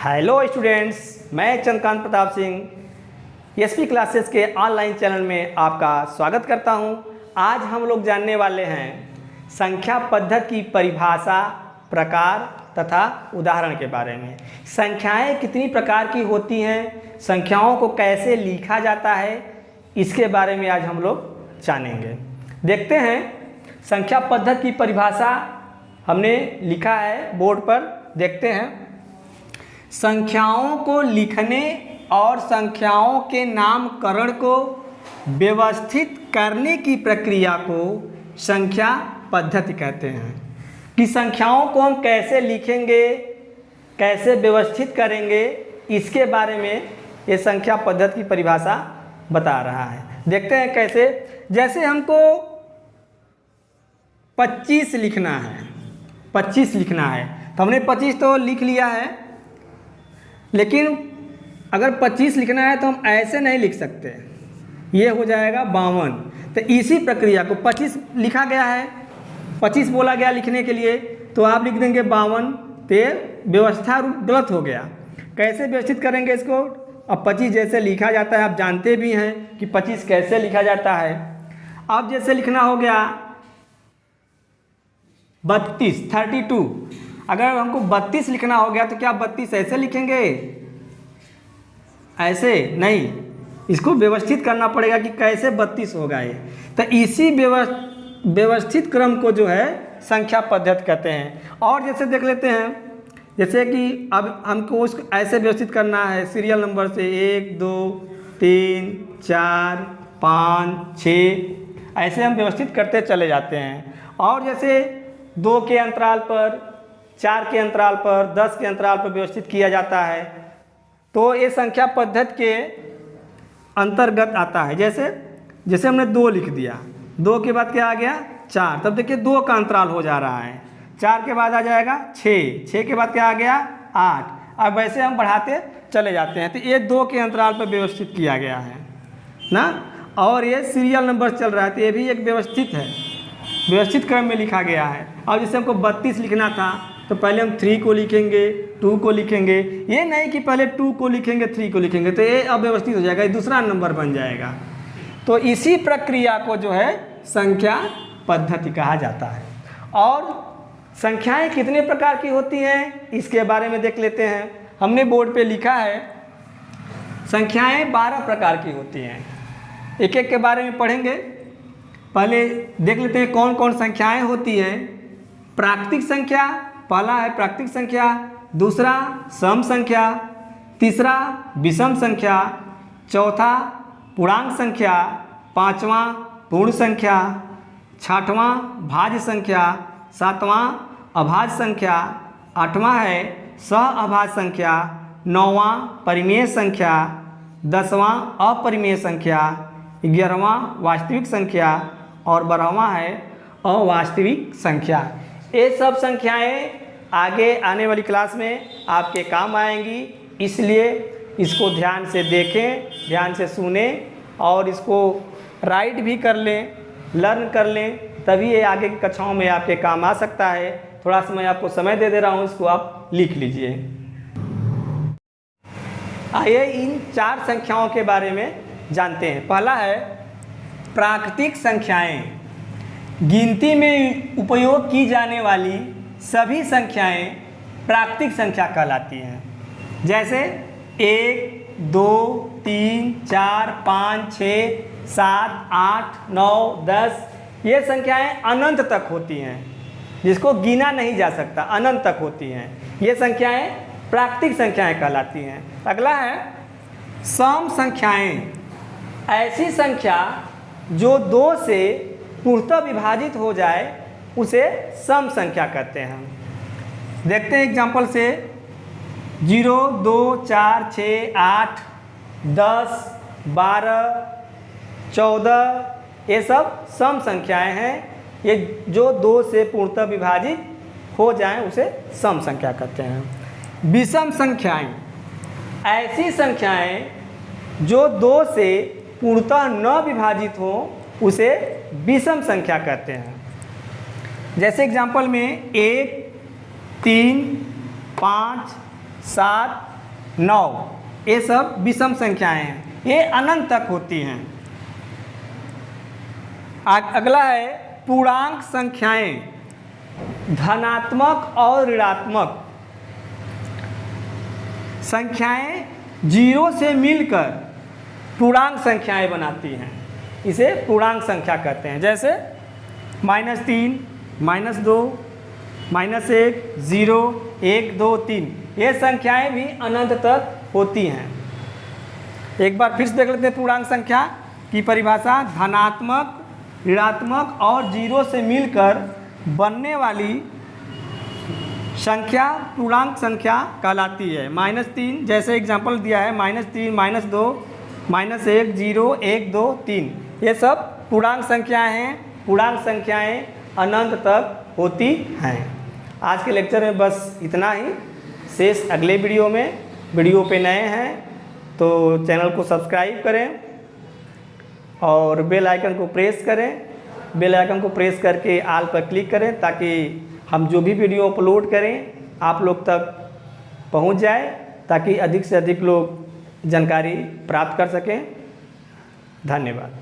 Hello students, मैं Chandrakant Pratap Singh SP classes के online channel में आपका स्वागत करता हूं। आज हम लोग जानने वाले हैं संख्या पद्धति की परिभाषा, प्रकार तथा उदाहरण के बारे में। संख्याएं कितनी प्रकार की होती हैं, संख्याओं को कैसे लिखा जाता है, इसके बारे में आज हम लोग जानेंगे। देखते हैं संख्या पद्धति की परिभाषा हमने लिखा है बोर्ड पर। देखते हैं, संख्याओं को लिखने और संख्याओं के नामकरण को व्यवस्थित करने की प्रक्रिया को संख्या पद्धति कहते हैं। कि संख्याओं को हम कैसे लिखेंगे, कैसे व्यवस्थित करेंगे, इसके बारे में ये संख्या पद्धति की परिभाषा बता रहा है। देखते हैं कैसे। जैसे हमको 25 लिखना है, 25 लिखना है तो हमने 25 तो लिख लिया है, लेकिन अगर 25 लिखना है तो हम ऐसे नहीं लिख सकते, ये हो जाएगा 52। तो इसी प्रक्रिया को 25 लिखा गया है, 25 बोला गया लिखने के लिए, तो आप लिख देंगे 52। तो व्यवस्था रूप गलत हो गया। कैसे व्यवस्थित करेंगे इसको? अब 25 जैसे लिखा जाता है, आप जानते भी हैं कि 25 कैसे लिखा जाता है। अब जैसे लिखना हो गया 32। अगर हमको 32 लिखना हो गया तो क्या 32 ऐसे लिखेंगे? ऐसे नहीं, इसको व्यवस्थित करना पड़ेगा कि कैसे 32 होगा ये। तो इसी व्यवस्थित क्रम को जो है संख्या पद्धति कहते हैं। और जैसे देख लेते हैं, जैसे कि अब हमको उसको ऐसे व्यवस्थित करना है सीरियल नंबर से 1 2 3 4 5 6, ऐसे हम व्यवस्थित करते चले जाते हैं। और जैसे 2 के अंतराल पर, 4 के अंतराल पर, 10 के अंतराल पर व्यवस्थित किया जाता है, तो ये संख्या पद्धति के अंतर्गत आता है। जैसे हमने 2 लिख दिया, 2 के बाद क्या आ गया 4, तब देखिए 2 का अंतराल हो जा रहा है। 4 के बाद आ जाएगा 6, 6 के बाद क्या आ गया 8। अब वैसे हम बढ़ाते चले जाते हैं। तो ये 2 के अंतराल पर व्यवस्थित किया गया है ना। और ये सीरियल नंबर चल रहा है, तो ये भी एक व्यवस्थित है, व्यवस्थित क्रम में लिखा गया है। और जैसे हमको 32 लिखना था तो पहले हम 3 को लिखेंगे, 2 को लिखेंगे, ये नहीं कि पहले 2 को लिखेंगे 3 को लिखेंगे, तो ये अव्यवस्थित हो जाएगा, ये दूसरा नंबर बन जाएगा। तो इसी प्रक्रिया को जो है संख्या पद्धति कहा जाता है। और संख्याएं कितने प्रकार की होती हैं, इसके बारे में देख लेते हैं। हमने बोर्ड पे लिखा है संख्याएं 12 प्रकार की होती हैं। एक एक के बारे में पढ़ेंगे। पहले देख लेते हैं कौन कौन संख्याएं होती हैं। प्राकृतिक संख्या, पहला है प्राकृतिक संख्या, दूसरा सम संख्या, तीसरा विषम संख्या, चौथा पूर्णांक संख्या, पांचवा पूर्ण संख्या, छठवां भाज्य संख्या, सातवां अभाज्य संख्या, आठवां है सहअभाज्य संख्या, नौवां परिमेय संख्या, 10वां अपरिमेय संख्या, 11वां वास्तविक संख्या और 12वां है अवास्तविक संख्या। ये सब संख्याएं आगे आने वाली क्लास में आपके काम आएंगी, इसलिए इसको ध्यान से देखें, ध्यान से सुने और इसको राइट भी कर लें, लर्न कर लें, तभी ये आगे की कक्षाओं में आपके काम आ सकता है। थोड़ा सा मैं आपको समय दे दे रहा हूँ, इसको आप लिख लीजिए। आइए इन 4 संख्याओं के बारे में जानते हैं। पहला है प्राकृतिक संख्याएं। गिनती में उपयोग की जाने वाली सभी संख्याएं प्राकृतिक संख्या कहलाती हैं। जैसे 1 2 3 4 5 6 7 8 9 10, ये संख्याएं अनंत तक होती हैं, जिसको गिना नहीं जा सकता, अनंत तक होती हैं। ये संख्याएं प्राकृतिक संख्याएं कहलाती हैं। अगला है सम संख्याएं। ऐसी संख्या जो 2 से पूर्णतः विभाजित हो जाए उसे सम संख्या कहते हैं। देखते हैं एग्जाम्पल से 0 2 4 6 8 10 12 14, ये सब सम संख्याएं हैं। ये जो 2 से पूर्णतः विभाजित हो जाएं उसे सम संख्या कहते हैं। विषम संख्याएं। ऐसी संख्याएं जो 2 से पूर्णतः न विभाजित हो उसे विषम संख्या कहते हैं। जैसे एग्जाम्पल में 1 3 5 7, 9 ये सब विषम संख्याएं हैं, ये अनंत तक होती हैं। अगला है पूर्णांक संख्याएं, धनात्मक और ऋणात्मक संख्याएं जीरो से मिलकर पूर्णांक संख्याएं बनाती हैं, इसे पूर्णांक संख्या कहते हैं। जैसे -3, -2, -1, 0, 1, 2, 3 ये संख्याएं भी अनंत तक होती हैं। एक बार फिर से देख लेते हैं पूर्णांक संख्या की परिभाषा। धनात्मक, ऋणात्मक और जीरो से मिलकर बनने वाली संख्या पूर्णांक संख्या कहलाती है। -3 जैसे एग्जांपल दिया है, -3, -2, -1, 0, 1, 2, 3 ये सब पूर्णांक संख्याएं हैं। पूर्णांक संख्याएं अनंत तक होती हैं। आज के लेक्चर में बस इतना ही। शेष अगले वीडियो में। वीडियो पे नए हैं तो चैनल को सब्सक्राइब करें और बेल आइकन को प्रेस करें। बेल आइकन को प्रेस करके ऑल पर क्लिक करें ताकि हम जो भी वीडियो अपलोड करें आप लोग तक पहुंच जाए, ताकि अधिक से अधिक लोग जानकारी प्राप्त कर सकें। धन्यवाद।